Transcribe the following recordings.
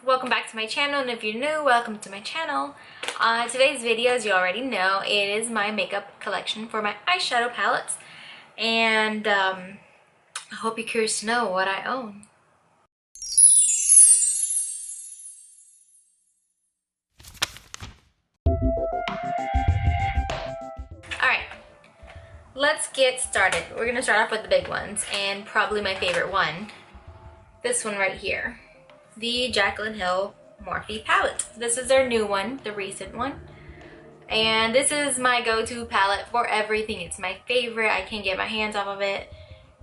welcome back to my channel, and if you're new, welcome to my channel. Today's video, as you already know, it is my makeup collection for my eyeshadow palettes, and I hope you're curious to know what I own. Alright, let's get started. We're gonna start off with the big ones, and probably my favorite one, this one right here. The Jaclyn Hill Morphe palette. This is their new one, the recent one. And this is my go-to palette for everything. It's my favorite. I can't get my hands off of it.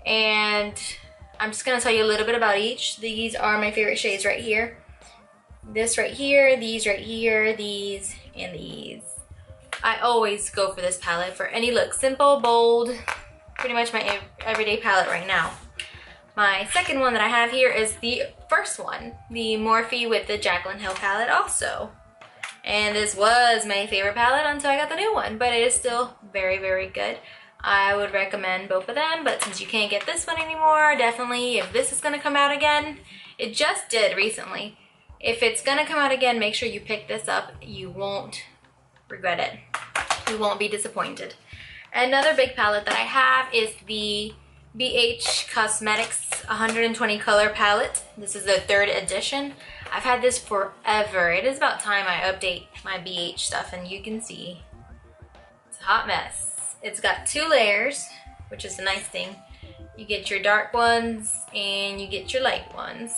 And I'm just gonna tell you a little bit about each. These are my favorite shades right here. This right here, these right here, these, and these. I always go for this palette for any look. Simple, bold, pretty much my everyday palette right now. My second one that I have here is the first one, the Morphe with the Jaclyn Hill palette also. And this was my favorite palette until I got the new one, but it is still very, very good. I would recommend both of them, but since you can't get this one anymore, definitely if this is gonna come out again, it just did recently. If it's gonna come out again, make sure you pick this up. You won't regret it. You won't be disappointed. Another big palette that I have is the BH Cosmetics 120 color palette. This is the 3rd edition. I've had this forever. It is about time I update my BH stuff, and you can see it's a hot mess. It's got 2 layers, which is a nice thing. You get your dark ones and you get your light ones.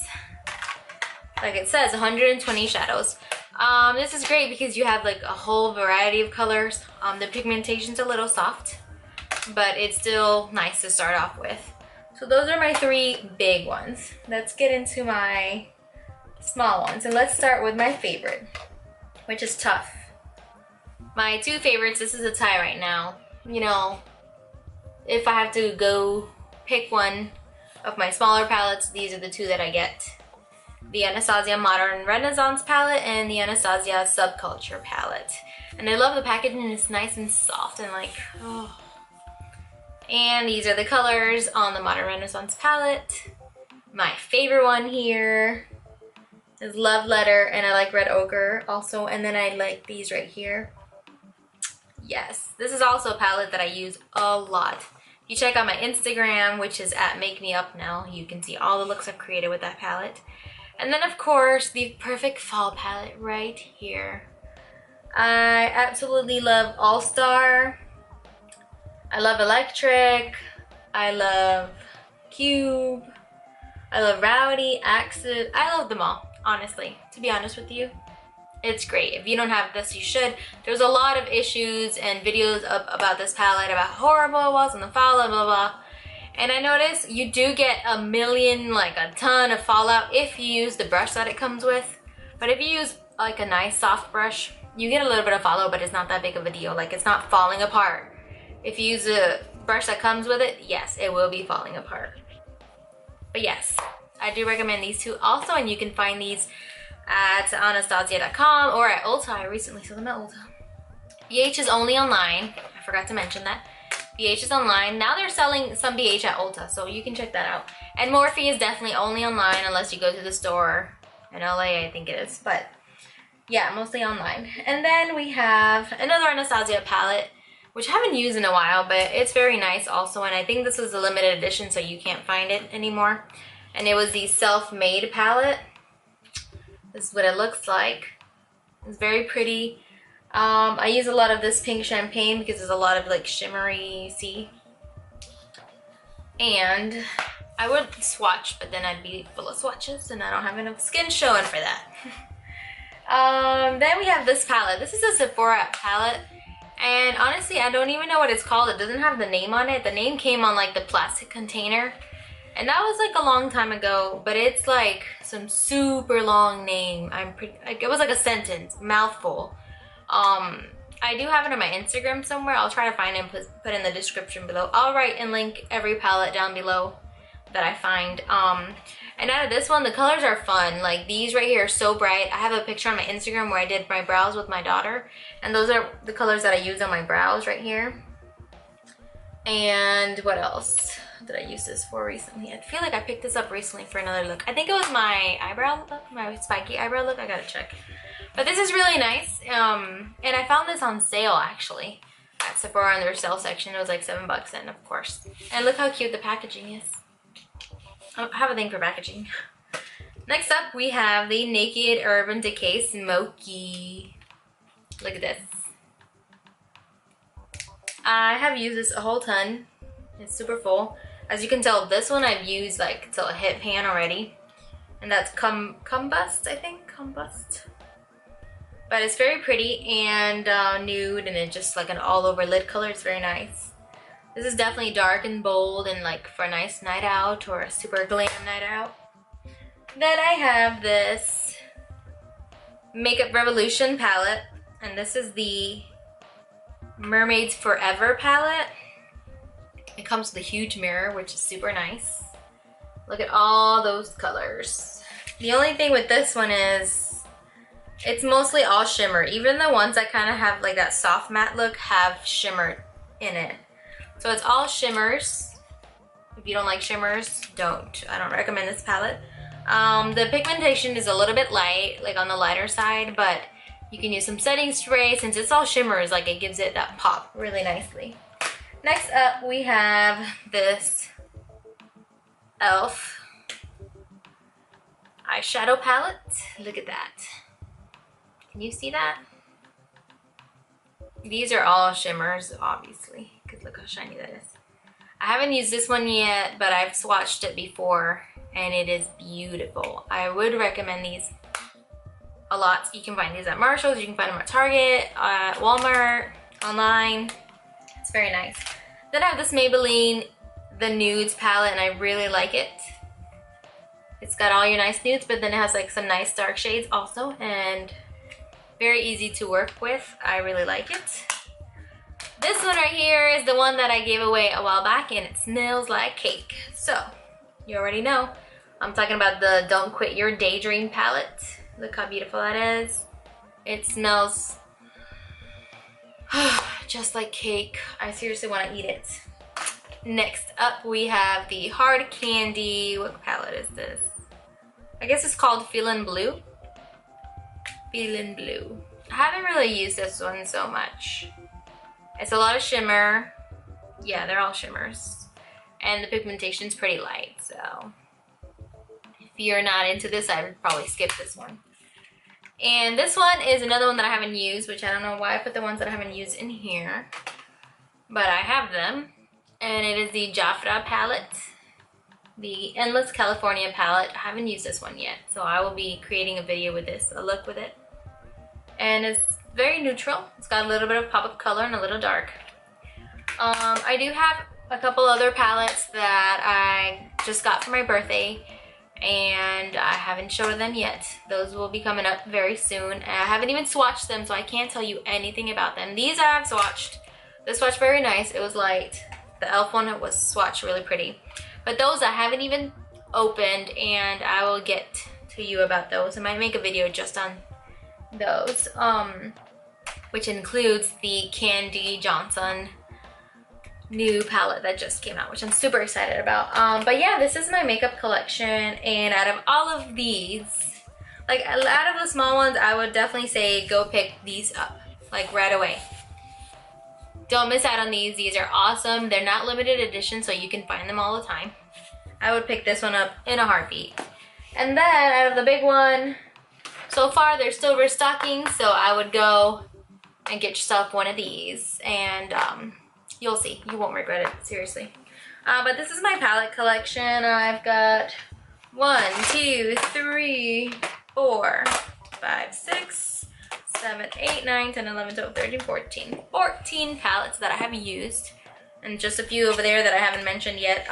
Like it says, 120 shadows. This is great because you have like a whole variety of colors. The pigmentation's a little soft, but it's still nice to start off with. So those are my 3 big ones. Let's get into my small ones, and let's start with my favorite, which is tough. My 2 favorites, this is a tie right now. You know, if I have to go pick one of my smaller palettes, these are the 2 that I get. The Anastasia Modern Renaissance palette and the Anastasia Subculture palette. And I love the packaging, it's nice and soft and like, oh. And these are the colors on the Modern Renaissance palette. My favorite one here is Love Letter, and I like Red Ochre also, and then I like these right here. Yes, this is also a palette that I use a lot. If you check out my Instagram, which is at MakemeupNel, you can see all the looks I've created with that palette. And then of course, the perfect fall palette right here. I absolutely love All Star. I love Electric, I love Cube, I love Rowdy, Axis. I love them all, honestly, to be honest with you. It's great. If you don't have this, you should. There's a lot of issues and videos about this palette, about how horrible it was and the fallout, blah, blah. And I noticed you do get a ton of fallout if you use the brush that it comes with. But if you use like a nice soft brush, you get a little bit of fallout, but it's not that big of a deal. Like, it's not falling apart. If you use a brush that comes with it, yes, it will be falling apart. But yes, I do recommend these 2 also, and you can find these at anastasia.com or at Ulta. I recently saw them at Ulta. BH is only online. I forgot to mention that. BH is online. Now they're selling some BH at Ulta, so you can check that out. And Morphe is definitely only online unless you go to the store in LA, I think it is. But yeah, mostly online. And then we have another Anastasia palette, which I haven't used in a while, but it's very nice also, and I think this was a limited edition, so you can't find it anymore. And it was the Self-Made palette. This is what it looks like. It's very pretty. I use a lot of this pink champagne because there's a lot of like shimmery, see? And I would swatch, but then I'd be full of swatches, and I don't have enough skin showing for that. Then we have this palette. This is a Sephora palette. And honestly, I don't even know what it's called. It doesn't have the name on it. The name came on like the plastic container. And that was like a long time ago, but it's like some super long name. It was like a sentence, mouthful. I do have it on my Instagram somewhere. I'll try to find it and put in the description below. I'll write and link every palette down below that I find. And out of this one, the colors are fun. Like these right here are so bright. I have a picture on my Instagram where I did my brows with my daughter, and those are the colors that I use on my brows right here. And what else? did I use this for recently? I feel like I picked this up recently for another look. I think it was my eyebrow look, my spiky eyebrow look. I gotta check. But this is really nice. And I found this on sale actually at Sephora in their sale section. It was like $7 then, of course. And look how cute the packaging is. I have a thing for packaging. Next up, we have the Naked Urban Decay Smoky. Look at this. I have used this a whole ton. It's super full. As you can tell, this one I've used like till it hit pan already. And that's Combust, I think. Combust. But it's very pretty and nude, and it's just like an all-over lid color. It's very nice. This is definitely dark and bold and like for a nice night out or a super glam night out. Then I have this Makeup Revolution palette, and this is the Mermaids Forever palette. It comes with a huge mirror, which is super nice. Look at all those colors. The only thing with this one is it's mostly all shimmer. Even the ones that kind of have like that soft matte look have shimmer in it. So it's all shimmers. If you don't like shimmers, I don't recommend this palette. The pigmentation is a little bit light, like on the lighter side, but you can use some setting spray. Since it's all shimmers, like it gives it that pop really nicely. Next up, we have this e.l.f. eyeshadow palette. Look at that. Can you see that? These are all shimmers, obviously, because look how shiny that is. I haven't used this one yet, but I've swatched it before, and it is beautiful. I would recommend these a lot. You can find these at Marshall's, you can find them at Target, Walmart, online. It's very nice. Then I have this Maybelline The Nudes palette, and I really like it. It's got all your nice nudes, but then it has like some nice dark shades also, and very easy to work with. I really like it. This one right here is the one that I gave away a while back, and it smells like cake. So, you already know. I'm talking about the Don't Quit Your Daydream palette. Look how beautiful that is. It smells just like cake. I seriously want to eat it. Next up, we have the Hard Candy. What palette is this? I guess it's called Feelin' Blue. Feelin' Blue. I haven't really used this one so much. It's a lot of shimmer. Yeah, they're all shimmers. And the pigmentation's pretty light, so if you're not into this, I would probably skip this one. And this one is another one that I haven't used, which I don't know why I put the ones that I haven't used in here. But I have them. And it is the Jafra palette. The Endless California palette. I haven't used this one yet, so I will be creating a video with this, a look with it. And it's very neutral. It's got a little bit of pop of color and a little dark. I do have a couple other palettes that I just got for my birthday, and I haven't showed them yet. Those will be coming up very soon. And I haven't even swatched them, so I can't tell you anything about them. These I have swatched. This swatch very nice. It was light. The e.l.f. one was swatched really pretty. But those I haven't even opened, and I will get to you about those. I might make a video just on those, which includes the Candy Johnson new palette that just came out, which I'm super excited about. But yeah, this is my makeup collection, and out of all of these, like out of the small ones, I would definitely say go pick these up, like right away. Don't miss out on these. These are awesome. They're not limited edition, so you can find them all the time. I would pick this one up in a heartbeat. And then out of the big one, so far they're still restocking, so I would go and get yourself one of these, and you'll see. You won't regret it, seriously. But this is my palette collection. I've got 1, 2, 3, 4, 5, 6, 7, 8, 9, 10, 11, 12, 13, 14. 14 palettes that I have used, and just a few over there that I haven't mentioned yet.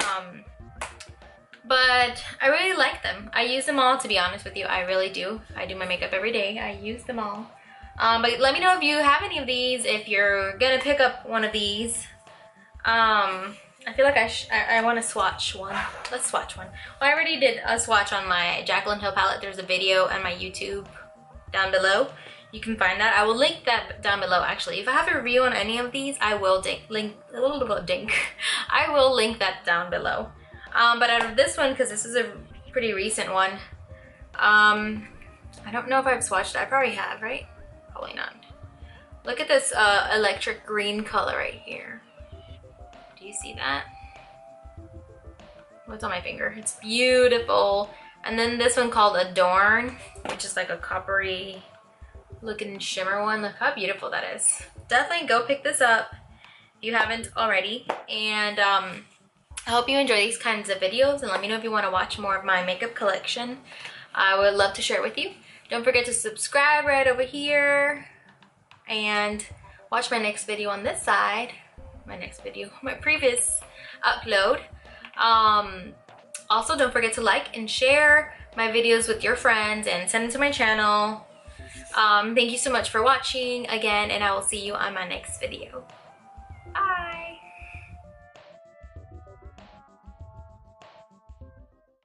But I really like them. I use them all, to be honest with you. I really do. I do my makeup every day. I use them all. But let me know if you have any of these, if you're gonna pick up one of these. I feel like I want to swatch one. Let's swatch one. Well, I already did a swatch on my Jaclyn Hill palette. There's a video on my YouTube down below. you can find that. I will link that down below actually. If I have a review on any of these, I will link I will link that down below. But out of this one, because this is a pretty recent one, I don't know if I've swatched it. I probably have, right? Probably not. Look at this electric green color right here. Do you see that? What's on my finger? It's beautiful. And then this one called Adorn, which is like a coppery looking shimmer one. Look how beautiful that is. Definitely go pick this up if you haven't already. And I hope you enjoy these kinds of videos, and let me know if you want to watch more of my makeup collection. I would love to share it with you. Don't forget to subscribe right over here and watch my next video on this side. My previous upload. Also, don't forget to like and share my videos with your friends and send them to my channel. Thank you so much for watching again, and I will see you on my next video. Bye!